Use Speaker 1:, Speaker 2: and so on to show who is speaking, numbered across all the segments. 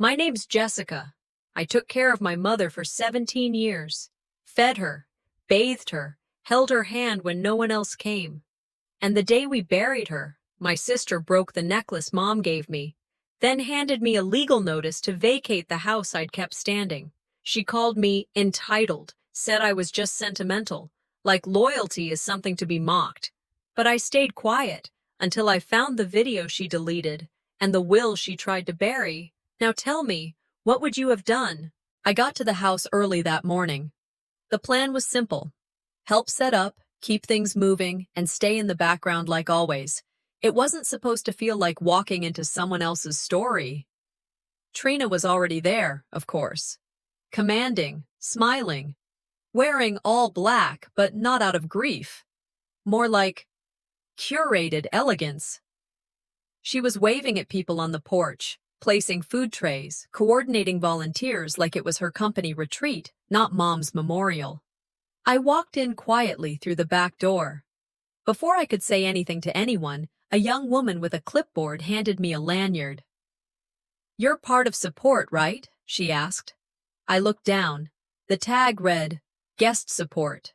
Speaker 1: My name's Jessica. I took care of my mother for 17 years. Fed her, bathed her, held her hand when no one else came. And the day we buried her, my sister broke the necklace Mom gave me, then handed me a legal notice to vacate the house I'd kept standing. She called me entitled, said I was just sentimental, like loyalty is something to be mocked. But I stayed quiet until I found the video she deleted and the will she tried to bury. Now tell me, what would you have done? I got to the house early that morning. The plan was simple. Help set up, keep things moving, and stay in the background like always. It wasn't supposed to feel like walking into someone else's story. Trina was already there, of course. Commanding, smiling, wearing all black, but not out of grief. More like curated elegance. She was waving at people on the porch, placing food trays, coordinating volunteers like it was her company retreat, not Mom's memorial. I walked in quietly through the back door. Before I could say anything to anyone, a young woman with a clipboard handed me a lanyard. "You're part of support, right?" she asked. I looked down. The tag read, "Guest support."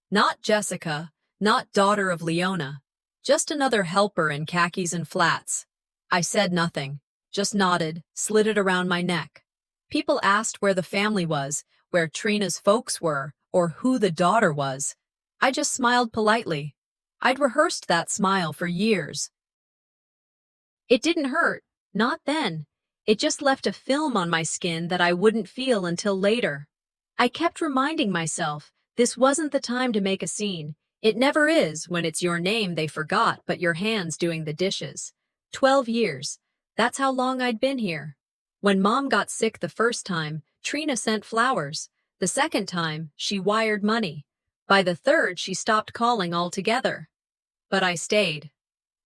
Speaker 1: Not Jessica, not daughter of Leona, just another helper in khakis and flats. I said nothing, just nodded, slid it around my neck. People asked where the family was, where Trina's folks were, or who the daughter was. I just smiled politely. I'd rehearsed that smile for years. It didn't hurt, not then. It just left a film on my skin that I wouldn't feel until later. I kept reminding myself, this wasn't the time to make a scene. It never is when it's your name they forgot but your hands doing the dishes. 12 years. That's how long I'd been here. When Mom got sick the first time, Trina sent flowers. The second time, she wired money. By the third, she stopped calling altogether. But I stayed.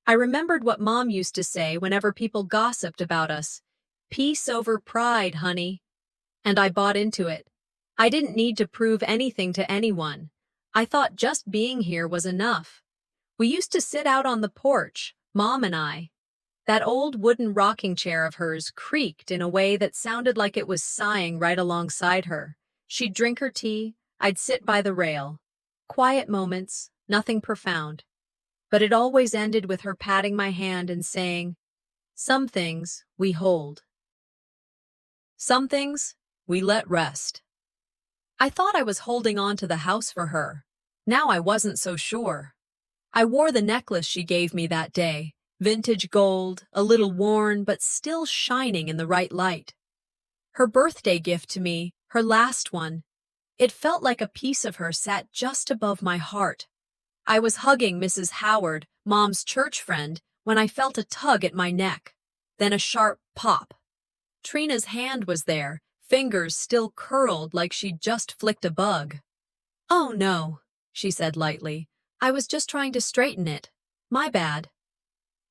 Speaker 1: I remembered what Mom used to say whenever people gossiped about us. Peace over pride, honey. And I bought into it. I didn't need to prove anything to anyone. I thought just being here was enough. We used to sit out on the porch, Mom and I. That old wooden rocking chair of hers creaked in a way that sounded like it was sighing right alongside her. She'd drink her tea, I'd sit by the rail. Quiet moments, nothing profound. But it always ended with her patting my hand and saying, "Some things we hold. Some things we let rest." I thought I was holding on to the house for her. Now I wasn't so sure. I wore the necklace she gave me that day. Vintage gold, a little worn, but still shining in the right light. Her birthday gift to me, her last one. It felt like a piece of her sat just above my heart. I was hugging Mrs. Howard, Mom's church friend, when I felt a tug at my neck. Then a sharp pop. Trina's hand was there, fingers still curled like she'd just flicked a bug. "Oh no," she said lightly. "I was just trying to straighten it. My bad."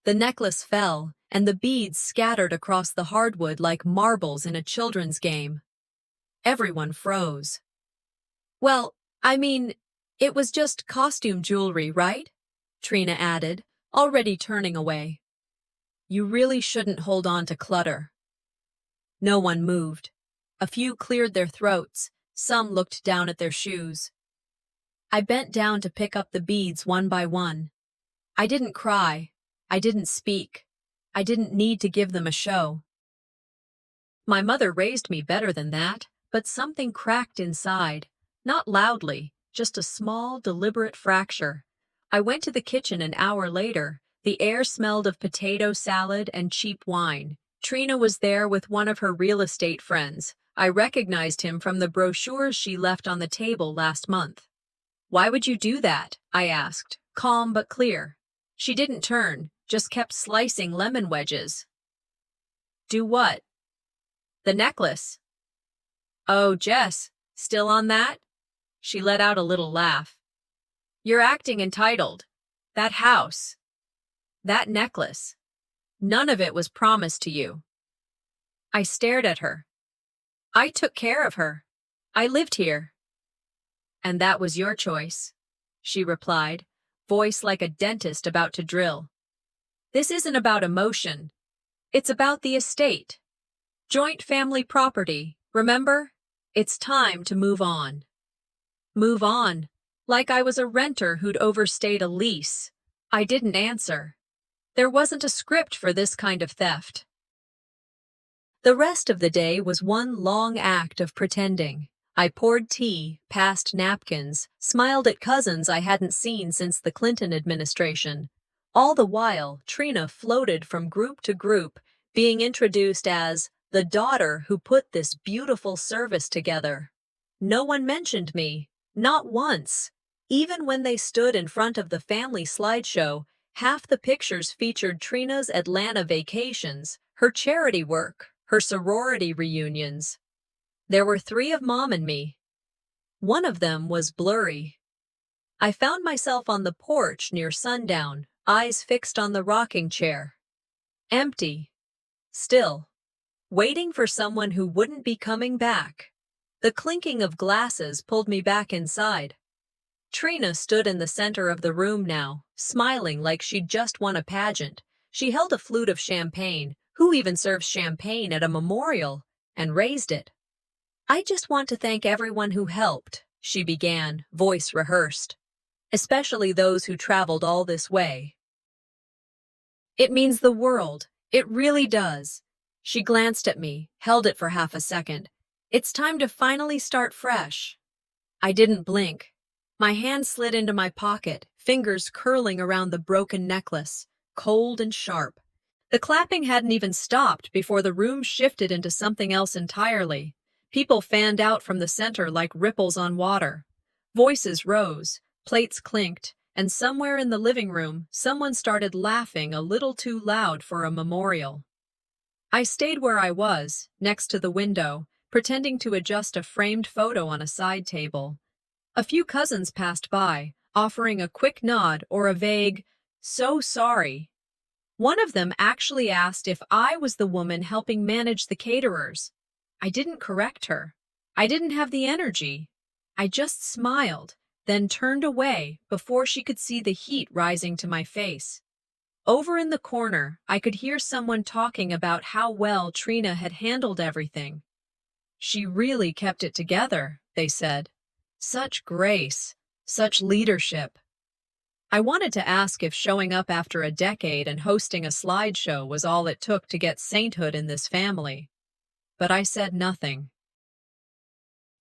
Speaker 1: The necklace fell, and the beads scattered across the hardwood like marbles in a children's game. Everyone froze. "Well, I mean, it was just costume jewelry, right?" Trina added, already turning away. "You really shouldn't hold on to clutter." No one moved. A few cleared their throats, some looked down at their shoes. I bent down to pick up the beads one by one. I didn't cry. I didn't speak. I didn't need to give them a show. My mother raised me better than that, but something cracked inside. Not loudly, just a small, deliberate fracture. I went to the kitchen an hour later. The air smelled of potato salad and cheap wine. Trina was there with one of her real estate friends. I recognized him from the brochures she left on the table last month. "Why would you do that?" I asked, calm but clear. She didn't turn, just kept slicing lemon wedges. "Do what?" "The necklace." "Oh, Jess, still on that?" She let out a little laugh. "You're acting entitled. That house. That necklace. None of it was promised to you." I stared at her. "I took care of her. I lived here." "And that was your choice," she replied, voice like a dentist about to drill. "This isn't about emotion. It's about the estate. Joint family property, remember? It's time to move on. Move on. Like I was a renter who'd overstayed a lease. I didn't answer. There wasn't a script for this kind of theft. The rest of the day was one long act of pretending. I poured tea, passed napkins, smiled at cousins I hadn't seen since the Clinton administration. All the while, Trina floated from group to group, being introduced as the daughter who put this beautiful service together. No one mentioned me, not once. Even when they stood in front of the family slideshow, half the pictures featured Trina's Atlanta vacations, her charity work, her sorority reunions. There were 3 of Mom and me. One of them was blurry. I found myself on the porch near sundown, eyes fixed on the rocking chair. Empty. Still. Waiting for someone who wouldn't be coming back. The clinking of glasses pulled me back inside. Trina stood in the center of the room now, smiling like she'd just won a pageant. She held a flute of champagne. Who even serves champagne at a memorial? And raised it. I just want to thank everyone who helped, she began, voice rehearsed. Especially those who traveled all this way. It means the world. It really does. She glanced at me, held it for half a second. It's time to finally start fresh. I didn't blink. My hand slid into my pocket, fingers curling around the broken necklace, cold and sharp. The clapping hadn't even stopped before the room shifted into something else entirely. People fanned out from the center like ripples on water. Voices rose, plates clinked, and somewhere in the living room, someone started laughing a little too loud for a memorial. I stayed where I was, next to the window, pretending to adjust a framed photo on a side table. A few cousins passed by, offering a quick nod or a vague, "So sorry." One of them actually asked if I was the woman helping manage the caterers. I didn't correct her. I didn't have the energy. I just smiled, then turned away before she could see the heat rising to my face. Over in the corner, I could hear someone talking about how well Trina had handled everything. She really kept it together, they said. Such grace, such leadership. I wanted to ask if showing up after a decade and hosting a slideshow was all it took to get sainthood in this family. But I said nothing.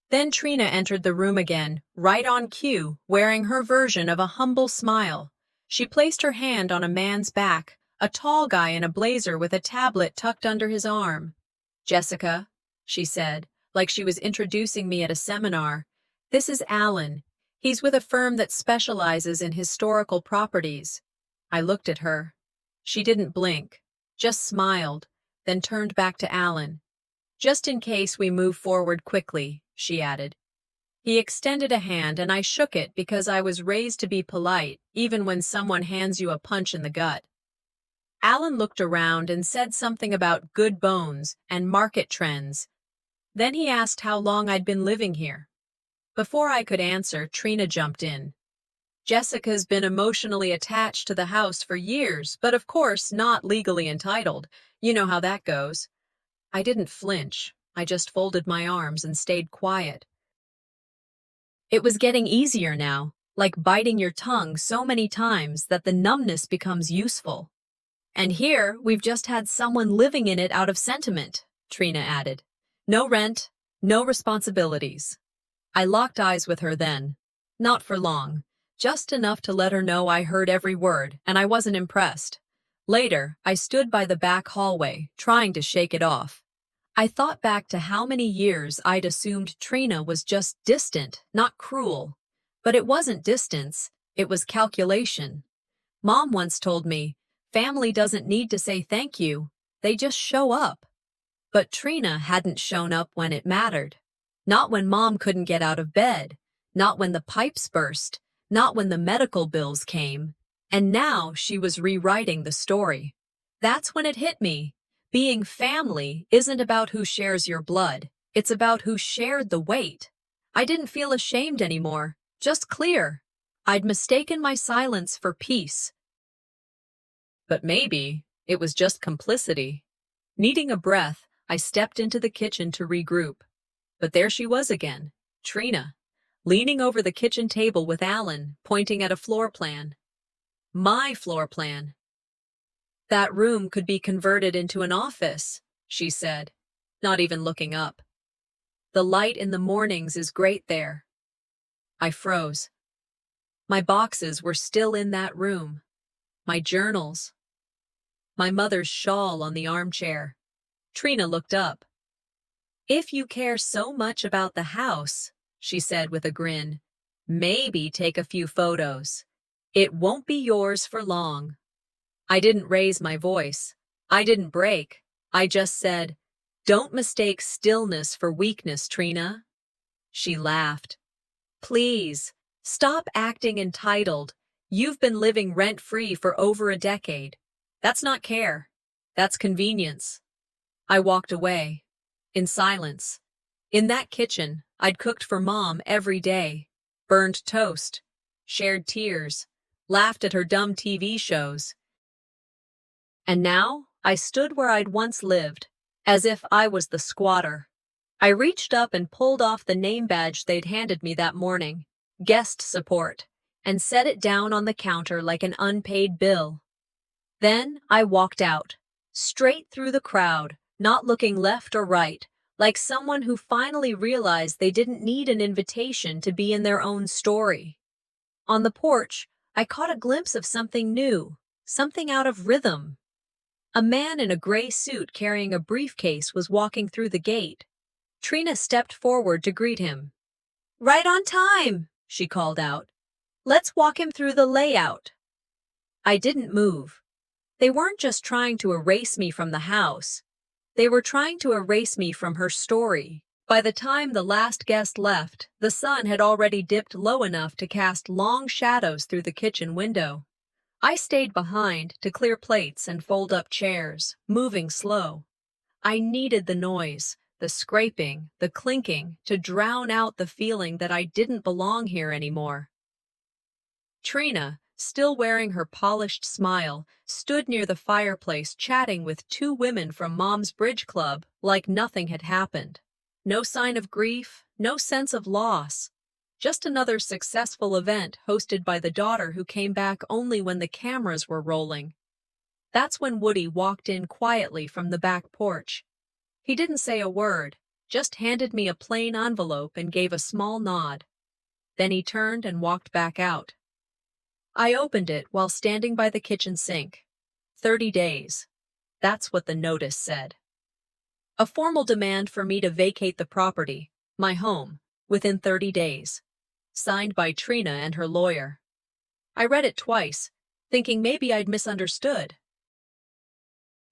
Speaker 1: Then Trina entered the room again, right on cue, wearing her version of a humble smile. She placed her hand on a man's back, a tall guy in a blazer with a tablet tucked under his arm. "Jessica," she said, like she was introducing me at a seminar. "This is Alan. He's with a firm that specializes in historical properties." I looked at her. She didn't blink, just smiled, then turned back to Alan. "Just in case we move forward quickly," she added. He extended a hand and I shook it because I was raised to be polite, even when someone hands you a punch in the gut. Alan looked around and said something about good bones and market trends. Then he asked how long I'd been living here. Before I could answer, Trina jumped in. "Jessica's been emotionally attached to the house for years, but of course not legally entitled. You know how that goes." I didn't flinch. I just folded my arms and stayed quiet. It was getting easier now, like biting your tongue so many times that the numbness becomes useful. "And here, we've just had someone living in it out of sentiment," Trina added. "No rent, no responsibilities." I locked eyes with her then. Not for long, just enough to let her know I heard every word, and I wasn't impressed. Later, I stood by the back hallway, trying to shake it off. I thought back to how many years I'd assumed Trina was just distant, not cruel. But it wasn't distance, it was calculation. Mom once told me, family doesn't need to say thank you, they just show up. But Trina hadn't shown up when it mattered. Not when Mom couldn't get out of bed, not when the pipes burst, not when the medical bills came. And now she was rewriting the story. That's when it hit me. Being family isn't about who shares your blood. It's about who shared the weight. I didn't feel ashamed anymore, just clear. I'd mistaken my silence for peace. But maybe it was just complicity. Needing a breath, I stepped into the kitchen to regroup. But there she was again, Trina, leaning over the kitchen table with Alan, pointing at a floor plan. My floor plan. That room could be converted into an office, she said, not even looking up. The light in the mornings is great there. I froze. My boxes were still in that room. My journals. My mother's shawl on the armchair. Trina looked up. If you care so much about the house, she said with a grin, maybe take a few photos. It won't be yours for long. I didn't raise my voice. I didn't break. I just said, don't mistake stillness for weakness, Trina. She laughed. Please, stop acting entitled. You've been living rent-free for over a decade. That's not care. That's convenience. I walked away. In silence. In that kitchen, I'd cooked for Mom every day. Burned toast. Shared tears. Laughed at her dumb TV shows. And now, I stood where I'd once lived, as if I was the squatter. I reached up and pulled off the name badge they'd handed me that morning, guest support, and set it down on the counter like an unpaid bill. Then I walked out, straight through the crowd, not looking left or right, like someone who finally realized they didn't need an invitation to be in their own story. On the porch, I caught a glimpse of something new, something out of rhythm. A man in a gray suit carrying a briefcase was walking through the gate. Trina stepped forward to greet him. Right on time, she called out. Let's walk him through the layout. I didn't move. They weren't just trying to erase me from the house. They were trying to erase me from her story. By the time the last guest left, the sun had already dipped low enough to cast long shadows through the kitchen window. I stayed behind to clear plates and fold up chairs, moving slow. I needed the noise, the scraping, the clinking, to drown out the feeling that I didn't belong here anymore. Trina, still wearing her polished smile, stood near the fireplace chatting with two women from Mom's bridge club like nothing had happened. No sign of grief, no sense of loss. Just another successful event hosted by the daughter who came back only when the cameras were rolling. That's when Woody walked in quietly from the back porch. He didn't say a word, just handed me a plain envelope and gave a small nod. Then he turned and walked back out. I opened it while standing by the kitchen sink. 30 days. That's what the notice said. A formal demand for me to vacate the property, my home, within 30 days. Signed by Trina and her lawyer. I read it twice, thinking maybe I'd misunderstood.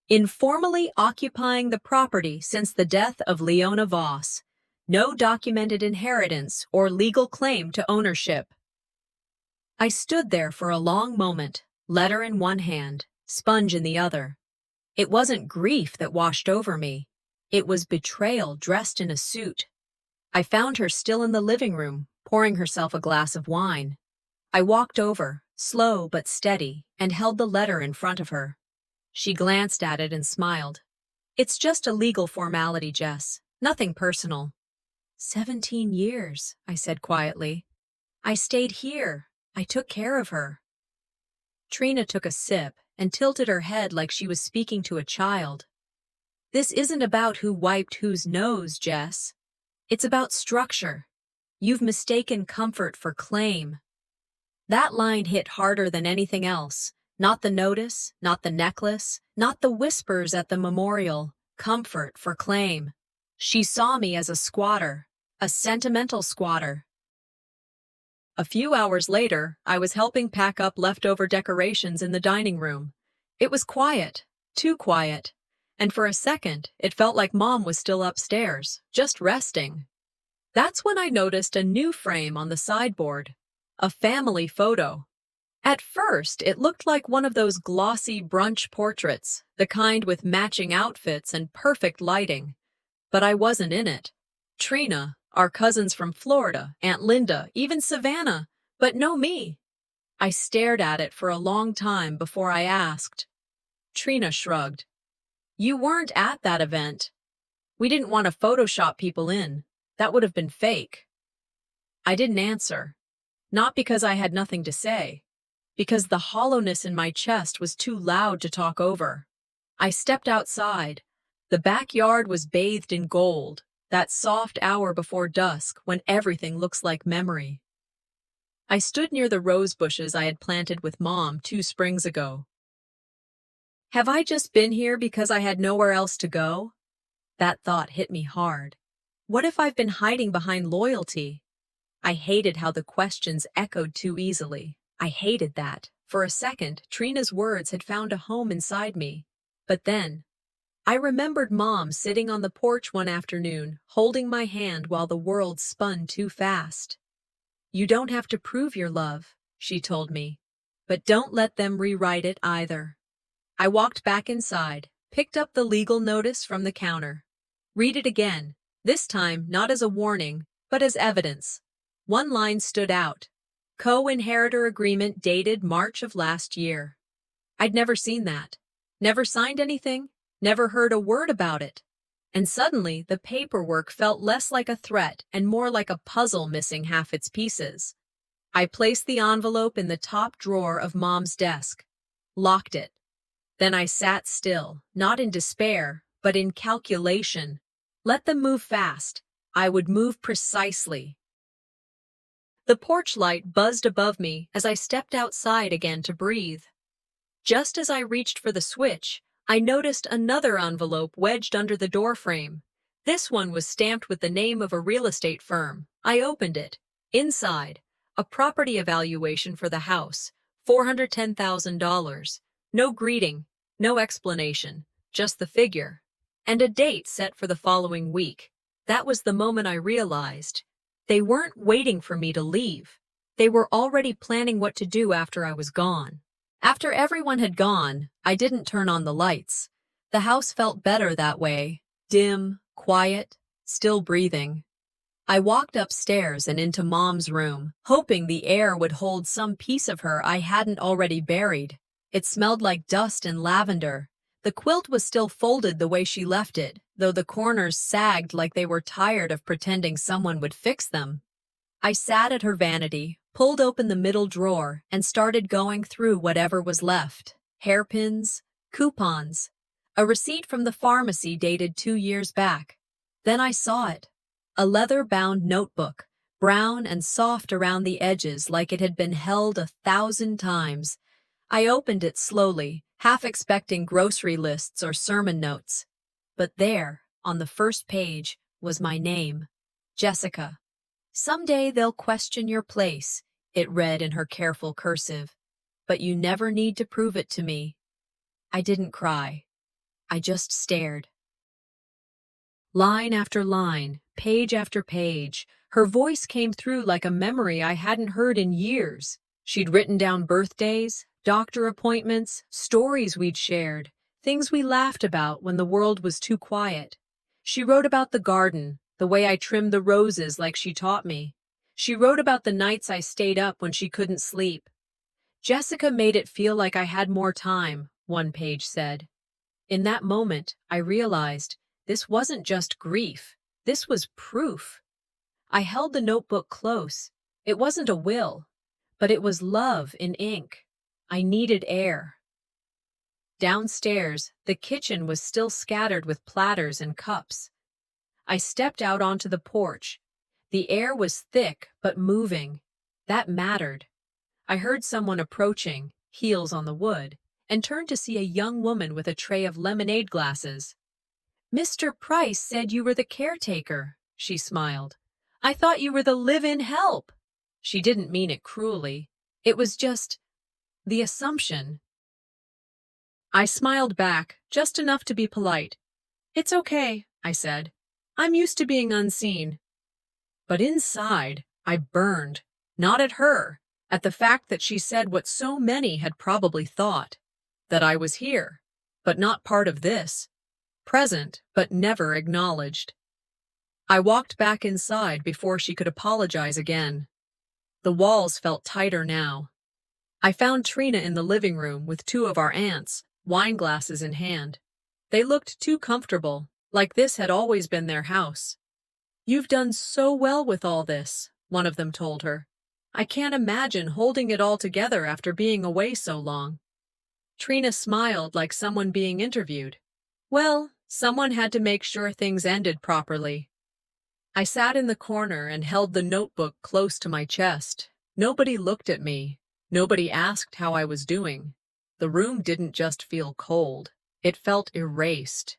Speaker 1: Informally occupying the property since the death of Leona Voss. No documented inheritance or legal claim to ownership. I stood there for a long moment, letter in one hand, sponge in the other. It wasn't grief that washed over me. It was betrayal dressed in a suit. I found her still in the living room, pouring herself a glass of wine. I walked over, slow but steady, and held the letter in front of her. She glanced at it and smiled. It's just a legal formality, Jess. Nothing personal. 17 years, I said quietly. I stayed here. I took care of her. Trina took a sip and tilted her head like she was speaking to a child. This isn't about who wiped whose nose, Jess. It's about structure. You've mistaken comfort for claim. That line hit harder than anything else. Not the notice, not the necklace, not the whispers at the memorial. Comfort for claim. She saw me as a squatter, a sentimental squatter. A few hours later, I was helping pack up leftover decorations in the dining room. It was quiet, too quiet, and for a second, it felt like Mom was still upstairs, just resting. That's when I noticed a new frame on the sideboard, a family photo. At first, it looked like one of those glossy brunch portraits, the kind with matching outfits and perfect lighting. But I wasn't in it. Trina, our cousins from Florida, Aunt Linda, even Savannah, but no me. I stared at it for a long time before I asked. Trina shrugged. You weren't at that event. We didn't want to Photoshop people in. That would have been fake. I didn't answer. Not because I had nothing to say. Because the hollowness in my chest was too loud to talk over. I stepped outside. The backyard was bathed in gold, that soft hour before dusk when everything looks like memory. I stood near the rose bushes I had planted with Mom 2 springs ago. Have I just been here because I had nowhere else to go? That thought hit me hard. What if I've been hiding behind loyalty? I hated how the questions echoed too easily. I hated that. For a second, Trina's words had found a home inside me. But then, I remembered Mom sitting on the porch one afternoon, holding my hand while the world spun too fast. You don't have to prove your love, she told me. But don't let them rewrite it either. I walked back inside, picked up the legal notice from the counter. Read it again, this time not as a warning, but as evidence. One line stood out. Co-inheritor agreement dated March of last year. I'd never seen that. Never signed anything, never heard a word about it. And suddenly, the paperwork felt less like a threat and more like a puzzle missing half its pieces. I placed the envelope in the top drawer of Mom's desk, locked it. Then I sat still, not in despair, but in calculation. Let them move fast. I would move precisely. The porch light buzzed above me as I stepped outside again to breathe. Just as I reached for the switch, I noticed another envelope wedged under the doorframe. This one was stamped with the name of a real estate firm. I opened it. Inside, a property evaluation for the house, $410,000. No greeting, no explanation, just the figure. And a date set for the following week. That was the moment I realized. They weren't waiting for me to leave. They were already planning what to do after I was gone. After everyone had gone, I didn't turn on the lights. The house felt better that way. Dim, quiet, still breathing. I walked upstairs and into Mom's room, hoping the air would hold some piece of her I hadn't already buried. It smelled like dust and lavender. The quilt was still folded the way she left it, though the corners sagged like they were tired of pretending someone would fix them. I sat at her vanity, pulled open the middle drawer, and started going through whatever was left. Hairpins, coupons, a receipt from the pharmacy dated 2 years back. Then I saw it. A leather-bound notebook, brown and soft around the edges like it had been held 1,000 times. I opened it slowly, half expecting grocery lists or sermon notes. But there, on the first page, was my name, Jessica. Someday they'll question your place, it read in her careful cursive. But you never need to prove it to me. I didn't cry. I just stared. Line after line, page after page, her voice came through like a memory I hadn't heard in years. She'd written down birthdays, doctor appointments, stories we'd shared, things we laughed about when the world was too quiet. She wrote about the garden, the way I trimmed the roses like she taught me. She wrote about the nights I stayed up when she couldn't sleep. Jessica made it feel like I had more time, one page said. In that moment, I realized this wasn't just grief. This was proof. I held the notebook close. It wasn't a will, but it was love in ink. I needed air. Downstairs, the kitchen was still scattered with platters and cups. I stepped out onto the porch. The air was thick but moving. That mattered. I heard someone approaching, heels on the wood, and turned to see a young woman with a tray of lemonade glasses. "Mr. Price said you were the caretaker," she smiled. "I thought you were the live-in help." She didn't mean it cruelly. It was just the assumption. I smiled back, just enough to be polite. "It's okay," I said. "I'm used to being unseen." But inside, I burned, not at her, at the fact that she said what so many had probably thought, that I was here, but not part of this, present but never acknowledged. I walked back inside before she could apologize again. The walls felt tighter now. I found Trina in the living room with 2 of our aunts, wine glasses in hand. They looked too comfortable, like this had always been their house. "You've done so well with all this," one of them told her. "I can't imagine holding it all together after being away so long." Trina smiled like someone being interviewed. "Well, someone had to make sure things ended properly." I sat in the corner and held the notebook close to my chest. Nobody looked at me. Nobody asked how I was doing. The room didn't just feel cold. It felt erased.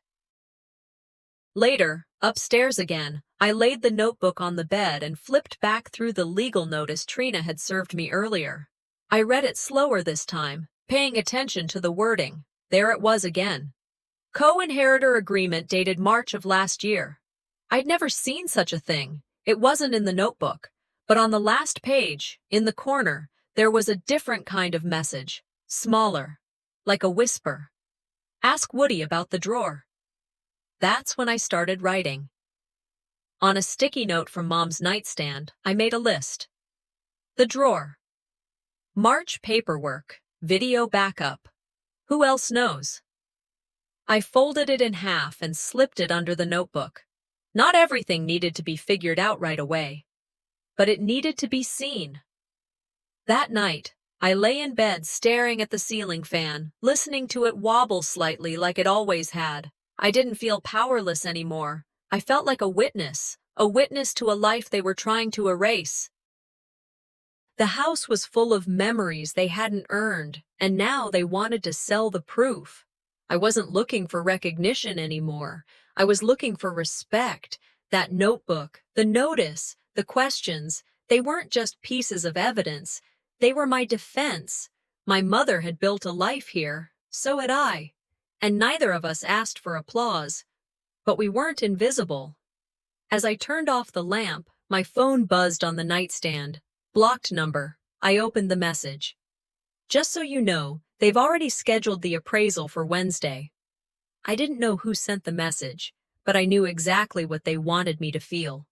Speaker 1: Later, upstairs again, I laid the notebook on the bed and flipped back through the legal notice Trina had served me earlier. I read it slower this time, paying attention to the wording. There it was again. Co-inheritor agreement dated March of last year. I'd never seen such a thing. It wasn't in the notebook. But on the last page, in the corner, there was a different kind of message. Smaller. Like a whisper. "Ask Woody about the drawer." That's when I started writing. On a sticky note from Mom's nightstand, I made a list. The drawer. March paperwork. Video backup. Who else knows? I folded it in half and slipped it under the notebook. Not everything needed to be figured out right away. But it needed to be seen. That night, I lay in bed staring at the ceiling fan, listening to it wobble slightly like it always had. I didn't feel powerless anymore. I felt like a witness to a life they were trying to erase. The house was full of memories they hadn't earned, and now they wanted to sell the proof. I wasn't looking for recognition anymore. I was looking for respect. That notebook, the notice, the questions, they weren't just pieces of evidence. They were my defense. My mother had built a life here, so had I. And neither of us asked for applause. But we weren't invisible. As I turned off the lamp, my phone buzzed on the nightstand. Blocked number. I opened the message. "Just so you know, they've already scheduled the appraisal for Wednesday." I didn't know who sent the message, but I knew exactly what they wanted me to feel.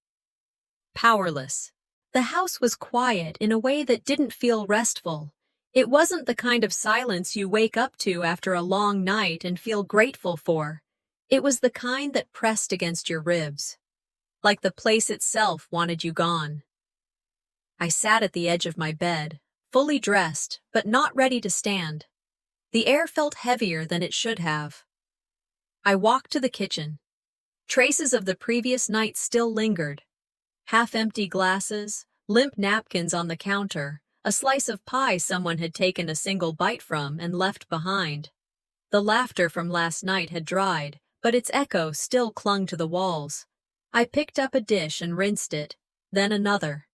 Speaker 1: Powerless. The house was quiet in a way that didn't feel restful. It wasn't the kind of silence you wake up to after a long night and feel grateful for. It was the kind that pressed against your ribs. Like the place itself wanted you gone. I sat at the edge of my bed, fully dressed, but not ready to stand. The air felt heavier than it should have. I walked to the kitchen. Traces of the previous night still lingered. Half-empty glasses, limp napkins on the counter, a slice of pie someone had taken a single bite from and left behind. The laughter from last night had dried, but its echo still clung to the walls. I picked up a dish and rinsed it, then another.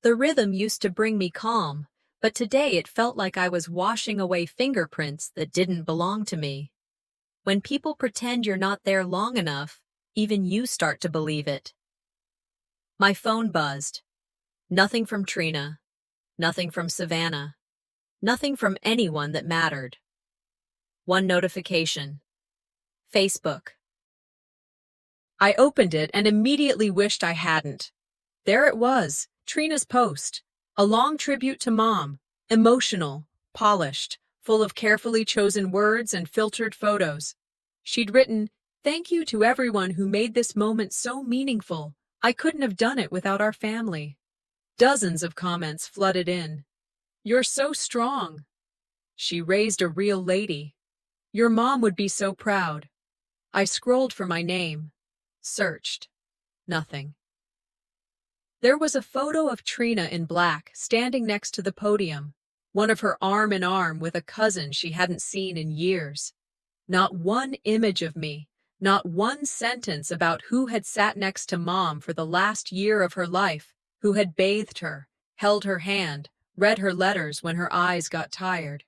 Speaker 1: The rhythm used to bring me calm, but today it felt like I was washing away fingerprints that didn't belong to me. When people pretend you're not there long enough, even you start to believe it. My phone buzzed. Nothing from Trina. Nothing from Savannah. Nothing from anyone that mattered. One notification. Facebook. I opened it and immediately wished I hadn't. There it was, Trina's post. A long tribute to Mom. Emotional, polished, full of carefully chosen words and filtered photos. She'd written, "Thank you to everyone who made this moment so meaningful. I couldn't have done it without our family." Dozens of comments flooded in. "You're so strong." "She raised a real lady." "Your mom would be so proud." I scrolled for my name. Searched. Nothing. There was a photo of Trina in black, standing next to the podium, one of her arm in arm with a cousin she hadn't seen in years. Not one image of me, not one sentence about who had sat next to Mom for the last year of her life, who had bathed her, held her hand, read her letters when her eyes got tired.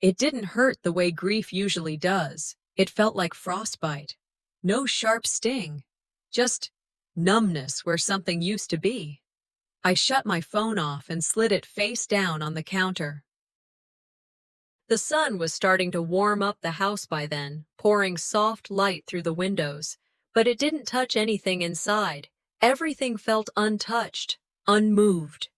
Speaker 1: It didn't hurt the way grief usually does. It felt like frostbite. No sharp sting, just numbness where something used to be. I shut my phone off and slid it face down on the counter. The sun was starting to warm up the house by then, pouring soft light through the windows, but it didn't touch anything inside. Everything felt untouched, unmoved.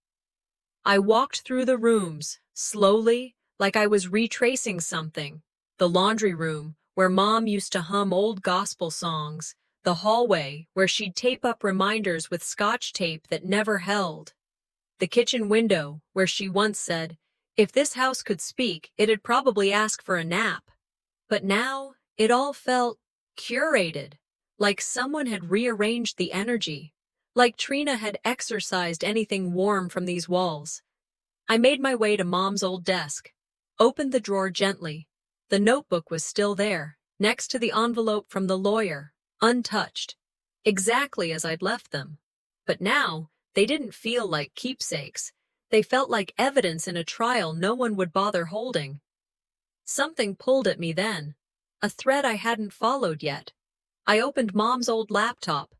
Speaker 1: I walked through the rooms, slowly, like I was retracing something. The laundry room, where Mom used to hum old gospel songs, the hallway where she'd tape up reminders with Scotch tape that never held, the kitchen window where she once said, "If this house could speak, it'd probably ask for a nap." But now, it all felt curated, like someone had rearranged the energy, like Trina had exorcised anything warm from these walls. I made my way to Mom's old desk, opened the drawer gently. The notebook was still there, next to the envelope from the lawyer, untouched, exactly as I'd left them. But now, they didn't feel like keepsakes. They felt like evidence in a trial no one would bother holding. Something pulled at me then, a thread I hadn't followed yet. I opened Mom's old laptop.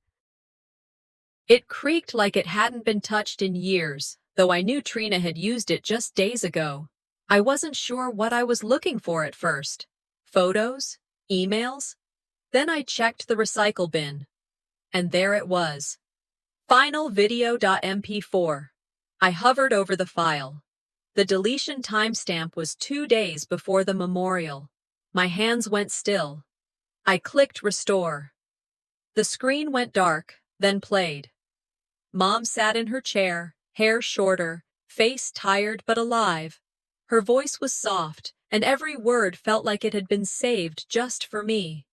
Speaker 1: It creaked like it hadn't been touched in years, though I knew Trina had used it just days ago. I wasn't sure what I was looking for at first. Photos? Emails? Then I checked the recycle bin. And there it was. Final video.mp4. I hovered over the file. The deletion timestamp was 2 days before the memorial. My hands went still. I clicked restore. The screen went dark, then played. Mom sat in her chair, hair shorter, face tired but alive. Her voice was soft, and every word felt like it had been saved just for me.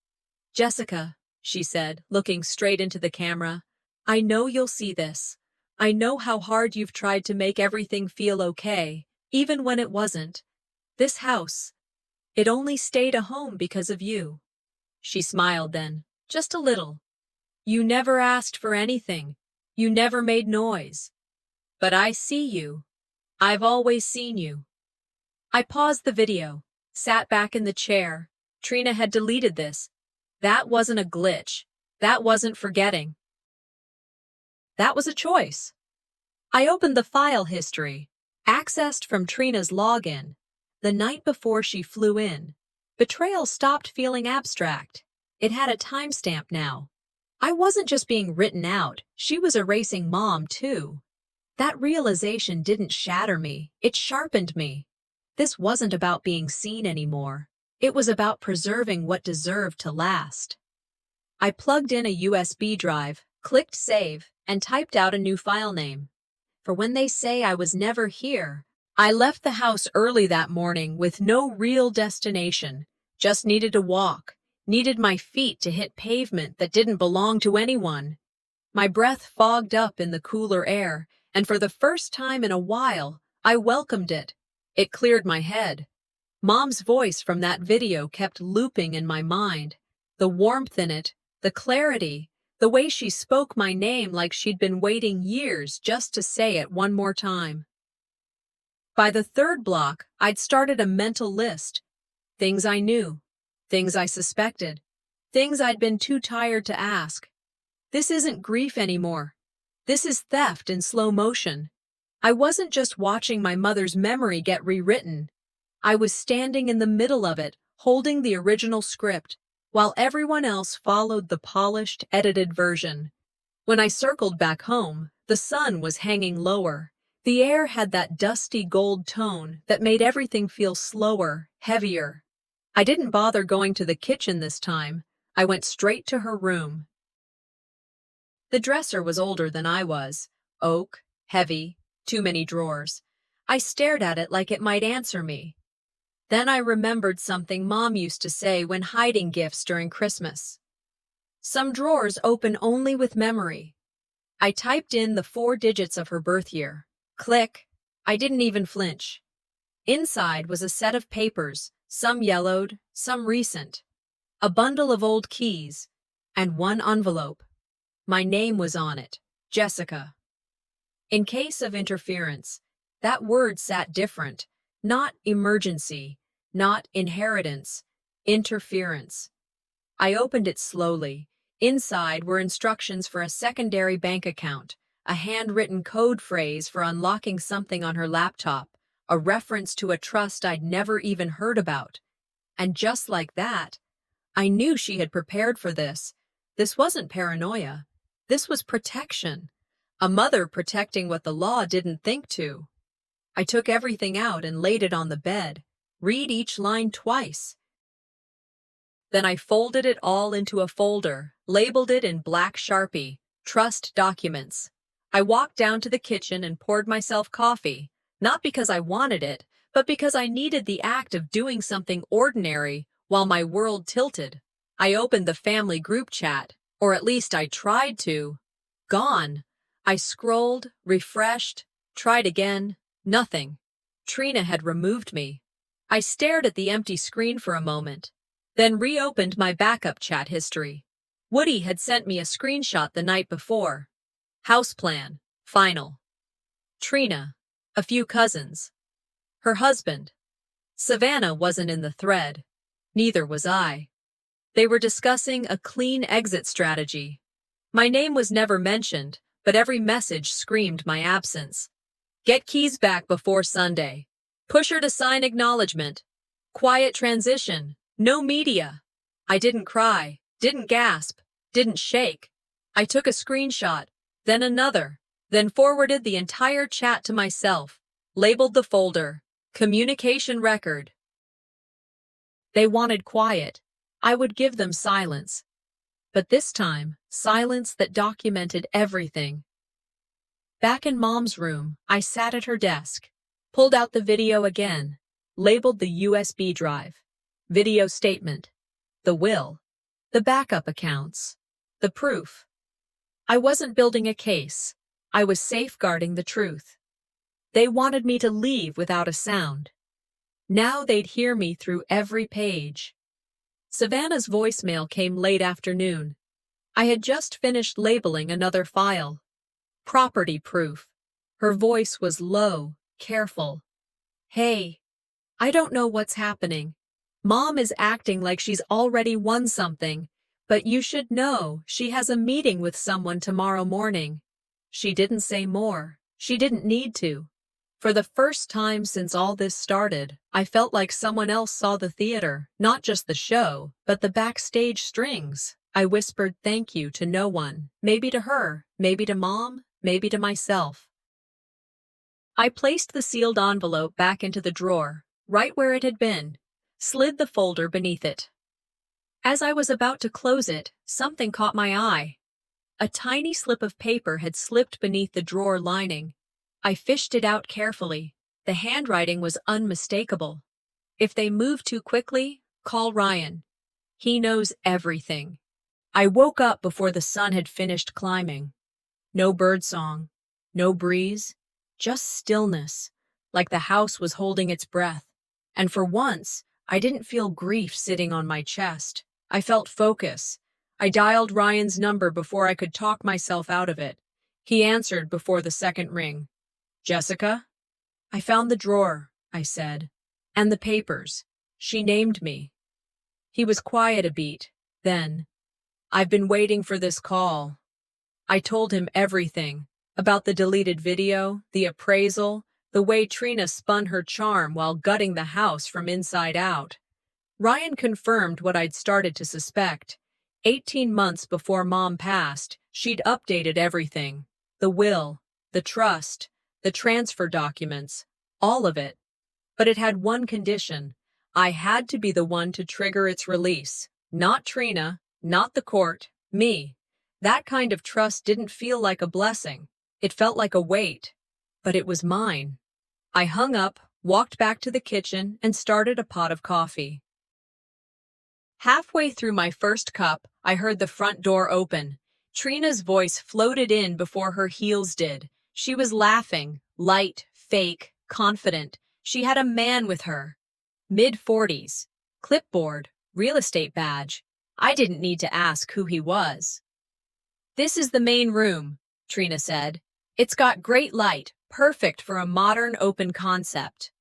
Speaker 1: "Jessica," she said, looking straight into the camera, "I know you'll see this. I know how hard you've tried to make everything feel okay, even when it wasn't. This house, it only stayed a home because of you." She smiled then, just a little. "You never asked for anything. You never made noise. But I see you. I've always seen you." I paused the video, sat back in the chair. Trina had deleted this. That wasn't a glitch. That wasn't forgetting. That was a choice. I opened the file history, accessed from Trina's login. The night before she flew in, betrayal stopped feeling abstract. It had a timestamp now. I wasn't just being written out, she was erasing Mom too. That realization didn't shatter me, it sharpened me. This wasn't about being seen anymore. It was about preserving what deserved to last. I plugged in a USB drive, clicked save, and typed out a new file name. For when they say I was never here, I left the house early that morning with no real destination, just needed to walk, needed my feet to hit pavement that didn't belong to anyone. My breath fogged up in the cooler air, and for the first time in a while, I welcomed it. It cleared my head. Mom's voice from that video kept looping in my mind. The warmth in it, the clarity, the way she spoke my name like she'd been waiting years just to say it one more time. By the third block, I'd started a mental list. Things I knew, things I suspected, things I'd been too tired to ask. This isn't grief anymore. This is theft in slow motion. I wasn't just watching my mother's memory get rewritten. I was standing in the middle of it, holding the original script, while everyone else followed the polished, edited version. When I circled back home, the sun was hanging lower. The air had that dusty gold tone that made everything feel slower, heavier. I didn't bother going to the kitchen this time. I went straight to her room. The dresser was older than I was. Oak, heavy, too many drawers. I stared at it like it might answer me. Then I remembered something Mom used to say when hiding gifts during Christmas. Some drawers open only with memory. I typed in the 4 digits of her birth year. Click. I didn't even flinch. Inside was a set of papers, some yellowed, some recent. A bundle of old keys, and one envelope. My name was on it, Jessica. In case of interference, that word sat different. Not emergency, not inheritance, interference. I opened it slowly. Inside were instructions for a secondary bank account, a handwritten code phrase for unlocking something on her laptop, a reference to a trust I'd never even heard about. And just like that, I knew she had prepared for this. This wasn't paranoia. This was protection. A mother protecting what the law didn't think to. I took everything out and laid it on the bed. Read each line twice. Then I folded it all into a folder, labeled it in black Sharpie, Trust Documents. I walked down to the kitchen and poured myself coffee, not because I wanted it, but because I needed the act of doing something ordinary while my world tilted. I opened the family group chat, or at least I tried to. Gone. I scrolled, refreshed, tried again. Nothing. Trina had removed me. I stared at the empty screen for a moment, then reopened my backup chat history. Woody had sent me a screenshot the night before. House plan. Final. Trina. A few cousins. Her husband. Savannah wasn't in the thread. Neither was I. They were discussing a clean exit strategy. My name was never mentioned, but every message screamed my absence. Get keys back before Sunday. Push her to sign acknowledgement. Quiet transition. No media. I didn't cry, didn't gasp, didn't shake. I took a screenshot, then another, then forwarded the entire chat to myself, labeled the folder, communication record. They wanted quiet. I would give them silence. But this time, silence that documented everything. Back in Mom's room, I sat at her desk, pulled out the video again, labeled the USB drive, video statement, the will, the backup accounts, the proof. I wasn't building a case. I was safeguarding the truth. They wanted me to leave without a sound. Now they'd hear me through every page. Savannah's voicemail came late afternoon. I had just finished labeling another file. Property proof. Her voice was low, careful. Hey, I don't know what's happening. Mom is acting like she's already won something, but you should know she has a meeting with someone tomorrow morning. She didn't say more. She didn't need to. For the first time since all this started, I felt like someone else saw the theater, not just the show, but the backstage strings. I whispered thank you to no one, maybe to her, maybe to Mom, maybe to myself. I placed the sealed envelope back into the drawer, right where it had been, slid the folder beneath it. As I was about to close it, something caught my eye. A tiny slip of paper had slipped beneath the drawer lining. I fished it out carefully. The handwriting was unmistakable. If they move too quickly, call Ryan. He knows everything. I woke up before the sun had finished climbing. No birdsong, no breeze, just stillness, like the house was holding its breath. And for once, I didn't feel grief sitting on my chest. I felt focus. I dialed Ryan's number before I could talk myself out of it. He answered before the second ring. Jessica? I found the drawer, I said. And the papers. She named me. He was quiet a beat. Then, I've been waiting for this call. I told him everything. About the deleted video, the appraisal, the way Trina spun her charm while gutting the house from inside out. Ryan confirmed what I'd started to suspect. 18 months before Mom passed, she'd updated everything. The will, the trust, the transfer documents, all of it. But it had one condition. I had to be the one to trigger its release. Not Trina, not the court, me. That kind of trust didn't feel like a blessing. It felt like a weight. But it was mine. I hung up, walked back to the kitchen, and started a pot of coffee. Halfway through my first cup, I heard the front door open. Trina's voice floated in before her heels did. She was laughing, light, fake, confident. She had a man with her. Mid-40s. Clipboard, real estate badge. I didn't need to ask who he was. This is the main room, Trina said. It's got great light, perfect for a modern open concept.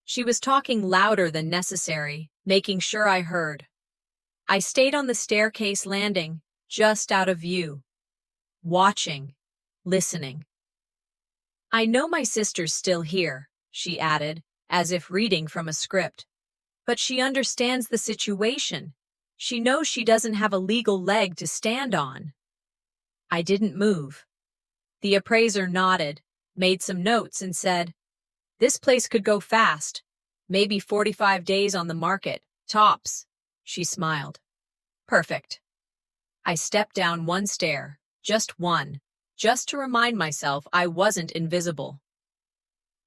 Speaker 1: She was talking louder than necessary, making sure I heard. I stayed on the staircase landing, just out of view. Watching, listening. I know my sister's still here, she added, as if reading from a script. But she understands the situation. She knows she doesn't have a legal leg to stand on. I didn't move. The appraiser nodded, made some notes, and said, "This place could go fast. Maybe 45 days on the market, tops." she smiled. Perfect. I stepped down one stair, just one, just to remind myself I wasn't invisible.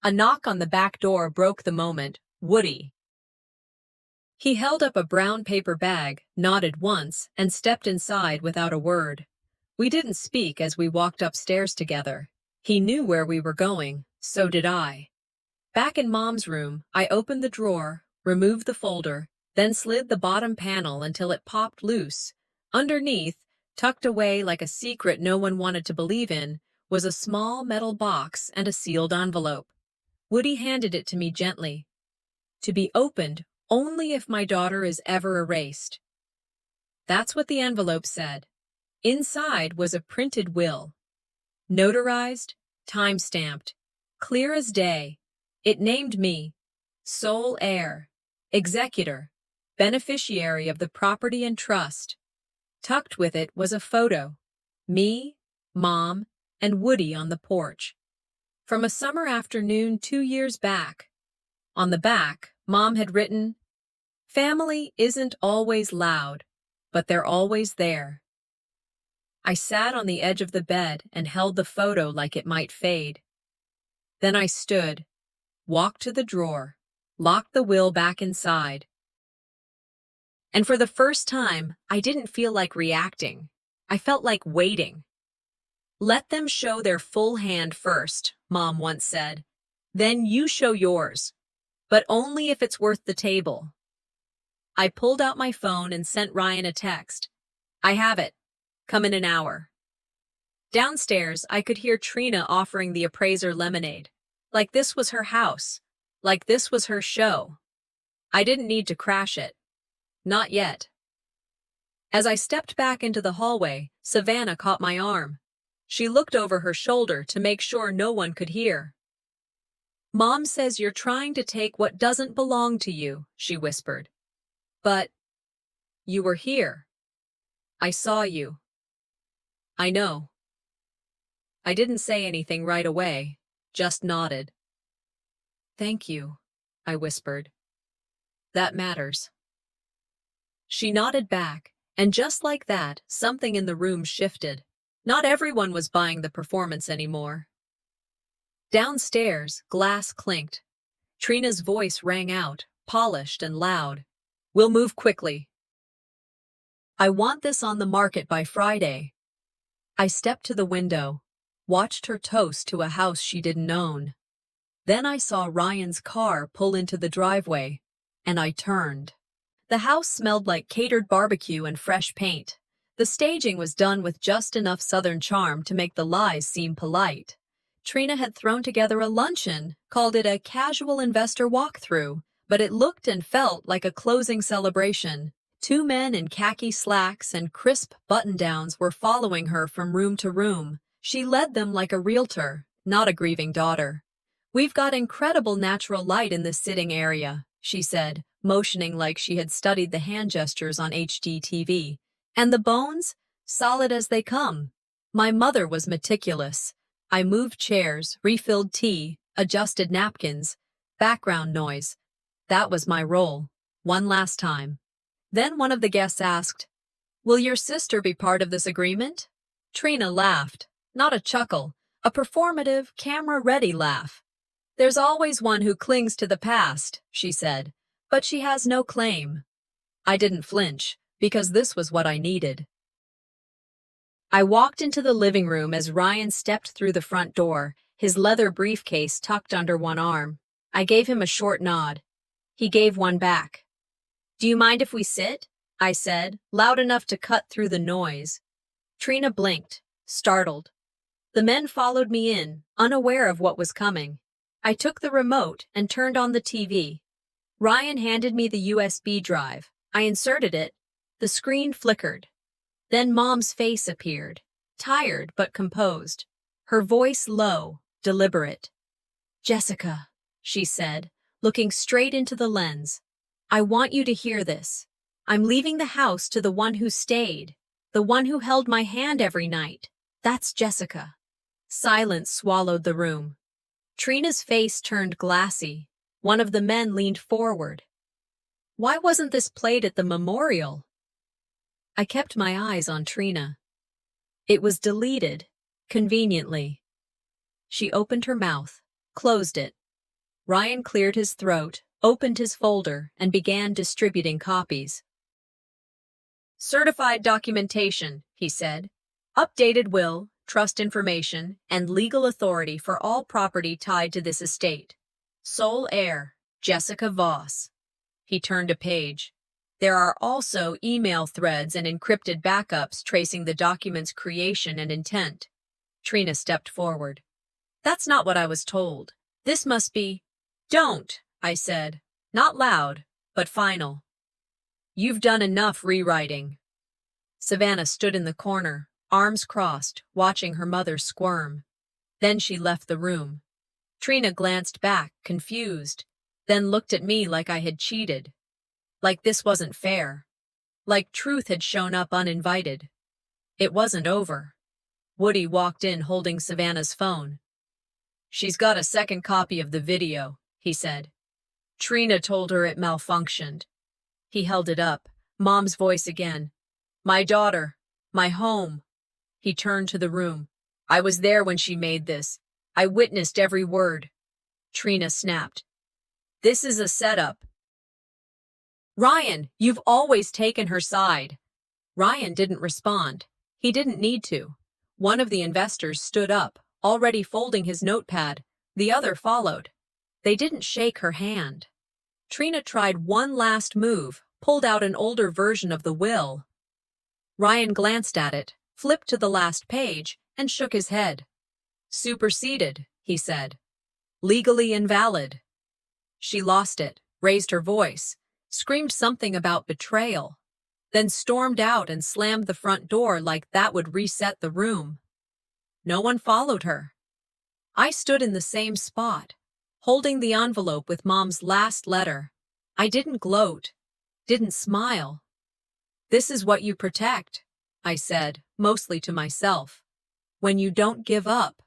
Speaker 1: A knock on the back door broke the moment. Woody. He held up a brown paper bag, nodded once, and stepped inside without a word. We didn't speak as we walked upstairs together. He knew where we were going, so did I. Back in Mom's room, I opened the drawer, removed the folder, then slid the bottom panel until it popped loose. Underneath, tucked away like a secret no one wanted to believe in, was a small metal box and a sealed envelope. Woody handed it to me gently. To be opened only if my daughter is ever erased. That's what the envelope said. Inside was a printed will. Notarized, time-stamped, clear as day. It named me sole heir, executor, beneficiary of the property and trust. Tucked with it was a photo. Me, Mom, and Woody on the porch. From a summer afternoon 2 years back. On the back, Mom had written, "Family isn't always loud, but they're always there." I sat on the edge of the bed and held the photo like it might fade. Then I stood, walked to the drawer, locked the will back inside. And for the first time, I didn't feel like reacting. I felt like waiting. "Let them show their full hand first," Mom once said. "Then you show yours. But only if it's worth the table." I pulled out my phone and sent Ryan a text. "I have it. Come in an hour." Downstairs, I could hear Trina offering the appraiser lemonade. Like this was her house. Like this was her show. I didn't need to crash it. Not yet. As I stepped back into the hallway, Savannah caught my arm. She looked over her shoulder to make sure no one could hear. "Mom says you're trying to take what doesn't belong to you," she whispered. "But you were here. I saw you." "I know." I didn't say anything right away, just nodded. "Thank you," I whispered. "That matters." She nodded back, and just like that, something in the room shifted. Not everyone was buying the performance anymore. Downstairs, glass clinked. Trina's voice rang out, polished and loud. "We'll move quickly. I want this on the market by Friday." I stepped to the window, watched her toast to a house she didn't own. Then I saw Ryan's car pull into the driveway, and I turned. The house smelled like catered barbecue and fresh paint. The staging was done with just enough Southern charm to make the lies seem polite. Trina had thrown together a luncheon, called it a casual investor walkthrough, but it looked and felt like a closing celebration. 2 men in khaki slacks and crisp button-downs were following her from room to room. She led them like a realtor, not a grieving daughter. "We've got incredible natural light in this sitting area," she said, motioning like she had studied the hand gestures on HD TV. "And the bones? Solid as they come." My mother was meticulous. I moved chairs, refilled tea, adjusted napkins. Background noise. That was my role. One last time. Then one of the guests asked, "Will your sister be part of this agreement?" Trina laughed. Not a chuckle, a performative, camera-ready laugh. "There's always one who clings to the past," she said, "but she has no claim." I didn't flinch, because this was what I needed. I walked into the living room as Ryan stepped through the front door, his leather briefcase tucked under one arm. I gave him a short nod. He gave one back. "Do you mind if we sit?" I said, loud enough to cut through the noise. Trina blinked, startled. The men followed me in, unaware of what was coming. I took the remote and turned on the TV. Ryan handed me the USB drive. I inserted it. The screen flickered. Then Mom's face appeared, tired but composed. Her voice low, deliberate. "Jessica," she said, looking straight into the lens. "I want you to hear this. I'm leaving the house to the one who stayed, the one who held my hand every night. That's Jessica." Silence swallowed the room. Trina's face turned glassy. One of the men leaned forward. Why wasn't this played at the memorial? I kept my eyes on Trina. It was deleted, conveniently. She opened her mouth, closed it. Ryan cleared his throat, opened his folder, and began distributing copies. Certified documentation, he said. Updated will, trust information, and legal authority for all property tied to this estate. Sole heir, Jessica Voss. He turned a page. There are also email threads and encrypted backups tracing the document's creation and intent. Trina stepped forward. That's not what I was told. This must be... Don't, I said. Not loud, but final. You've done enough rewriting. Savannah stood in the corner, arms crossed, watching her mother squirm. Then she left the room. Trina glanced back, confused, then looked at me like I had cheated. Like this wasn't fair. Like truth had shown up uninvited. It wasn't over. Woody walked in holding Savannah's phone. She's got a second copy of the video, he said. Trina told her it malfunctioned. He held it up, Mom's voice again. My daughter, my home. He turned to the room. I was there when she made this. I witnessed every word. Trina snapped. This is a setup. Ryan, you've always taken her side. Ryan didn't respond. He didn't need to. One of the investors stood up, already folding his notepad. The other followed. They didn't shake her hand. Trina tried one last move, pulled out an older version of the will. Ryan glanced at it, flipped to the last page, and shook his head. Superseded, he said. Legally invalid. She lost it, raised her voice, screamed something about betrayal, then stormed out and slammed the front door like that would reset the room. No one followed her. I stood in the same spot, holding the envelope with Mom's last letter. I didn't gloat, didn't smile. This is what you protect, I said, mostly to myself. When you don't give up.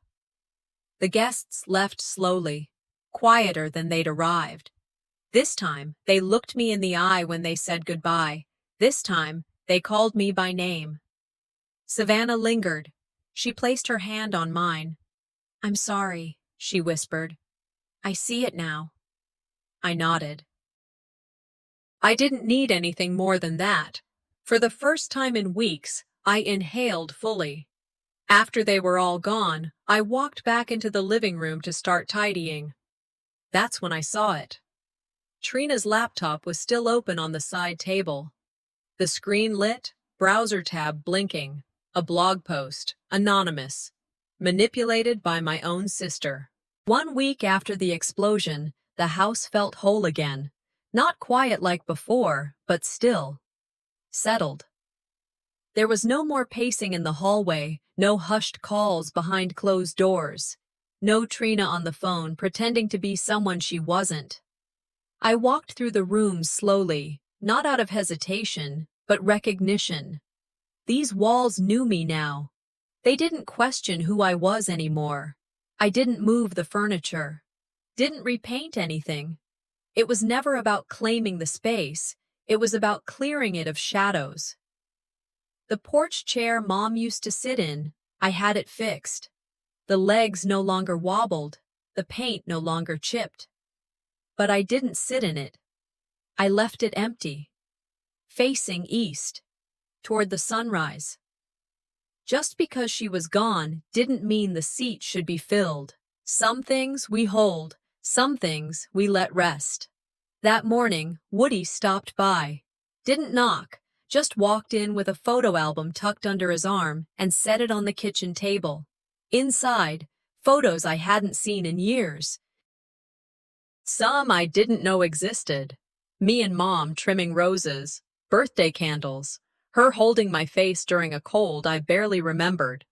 Speaker 1: The guests left slowly, quieter than they'd arrived. This time, they looked me in the eye when they said goodbye. This time, they called me by name. Savannah lingered. She placed her hand on mine. I'm sorry, she whispered. I see it now. I nodded. I didn't need anything more than that. For the first time in weeks, I inhaled fully. After they were all gone, I walked back into the living room to start tidying. That's when I saw it. Trina's laptop was still open on the side table. The screen lit, browser tab blinking, a blog post, anonymous, manipulated by my own sister. 1 week after the explosion, the house felt whole again. Not quiet like before, but still. Settled. There was no more pacing in the hallway, no hushed calls behind closed doors, no Trina on the phone pretending to be someone she wasn't. I walked through the rooms slowly, not out of hesitation, but recognition. These walls knew me now. They didn't question who I was anymore. I didn't move the furniture, didn't repaint anything. It was never about claiming the space. It was about clearing it of shadows. The porch chair Mom used to sit in, I had it fixed. The legs no longer wobbled, the paint no longer chipped. But I didn't sit in it. I left it empty, facing east, toward the sunrise. Just because she was gone didn't mean the seat should be filled. Some things we hold, some things we let rest. That morning, Woody stopped by. Didn't knock, just walked in with a photo album tucked under his arm and set it on the kitchen table. Inside, photos I hadn't seen in years. Some I didn't know existed. Me and Mom trimming roses, birthday candles, her holding my face during a cold I barely remembered.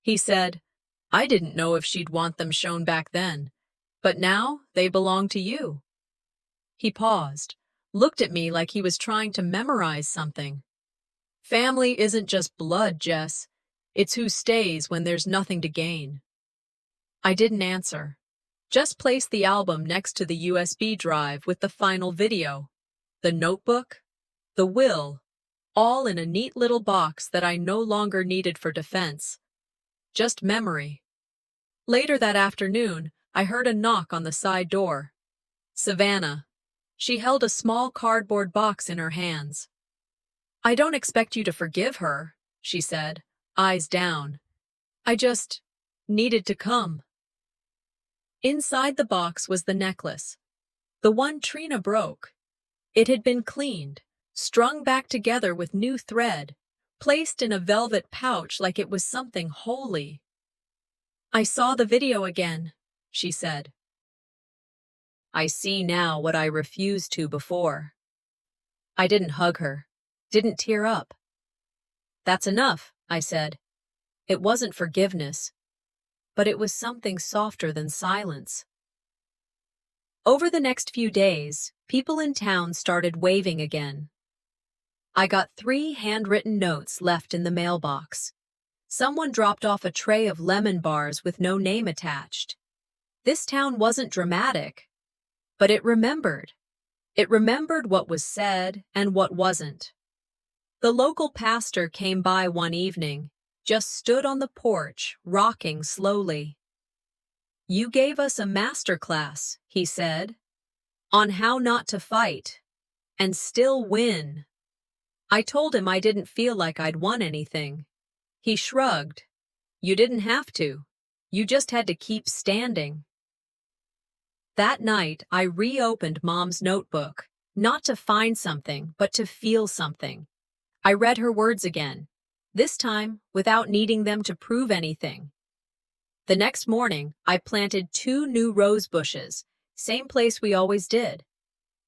Speaker 1: He said, I didn't know if she'd want them shown back then, but now they belong to you. He paused, looked at me like he was trying to memorize something. Family isn't just blood, Jess. It's who stays when there's nothing to gain. I didn't answer. Just placed the album next to the USB drive with the final video. the notebook, the will, all in a neat little box that I no longer needed for defense. Just memory. Later that afternoon, I heard a knock on the side door. Savannah. She held a small cardboard box in her hands. "I don't expect you to forgive her," she said, eyes down. "I just needed to come." Inside the box was the necklace, the one Trina broke. It had been cleaned, strung back together with new thread, placed in a velvet pouch like it was something holy. "I saw the video again," she said. "I see now what I refused to before." I didn't hug her, didn't tear up. "That's enough," I said. It wasn't forgiveness, but it was something softer than silence. Over the next few days, people in town started waving again. I got 3 handwritten notes left in the mailbox. Someone dropped off a tray of lemon bars with no name attached. This town wasn't dramatic, but it remembered. It remembered what was said and what wasn't. The local pastor came by one evening, just stood on the porch, rocking slowly. "You gave us a master class," he said, "on how not to fight and still win." I told him I didn't feel like I'd won anything. He shrugged. "You didn't have to. You just had to keep standing." That night, I reopened Mom's notebook, not to find something, but to feel something. I read her words again, this time without needing them to prove anything. The next morning, I planted 2 new rose bushes, same place we always did.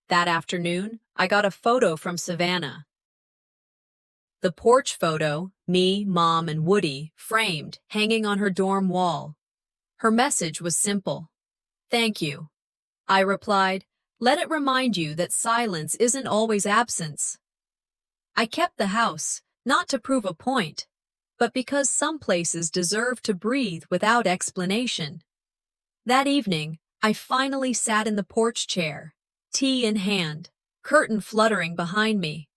Speaker 1: That afternoon, I got a photo from Savannah. The porch photo, me, Mom, and Woody, framed, hanging on her dorm wall. Her message was simple. "Thank you." I replied, "Let it remind you that silence isn't always absence." I kept the house, not to prove a point, but because some places deserve to breathe without explanation. That evening, I finally sat in the porch chair, tea in hand, curtain fluttering behind me.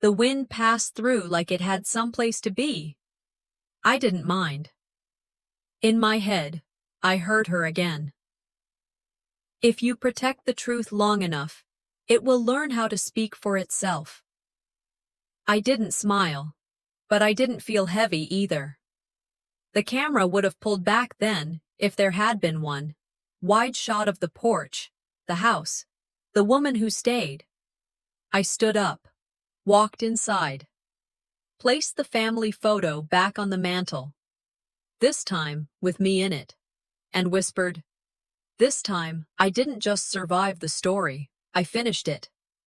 Speaker 1: The wind passed through like it had someplace to be. I didn't mind. In my head, I heard her again. "If you protect the truth long enough, it will learn how to speak for itself." I didn't smile, but I didn't feel heavy either. The camera would have pulled back then, if there had been one. Wide shot of the porch, the house, the woman who stayed. I stood up, walked inside, placed the family photo back on the mantel, this time with me in it, and whispered, "This time, I didn't just survive the story, I finished it."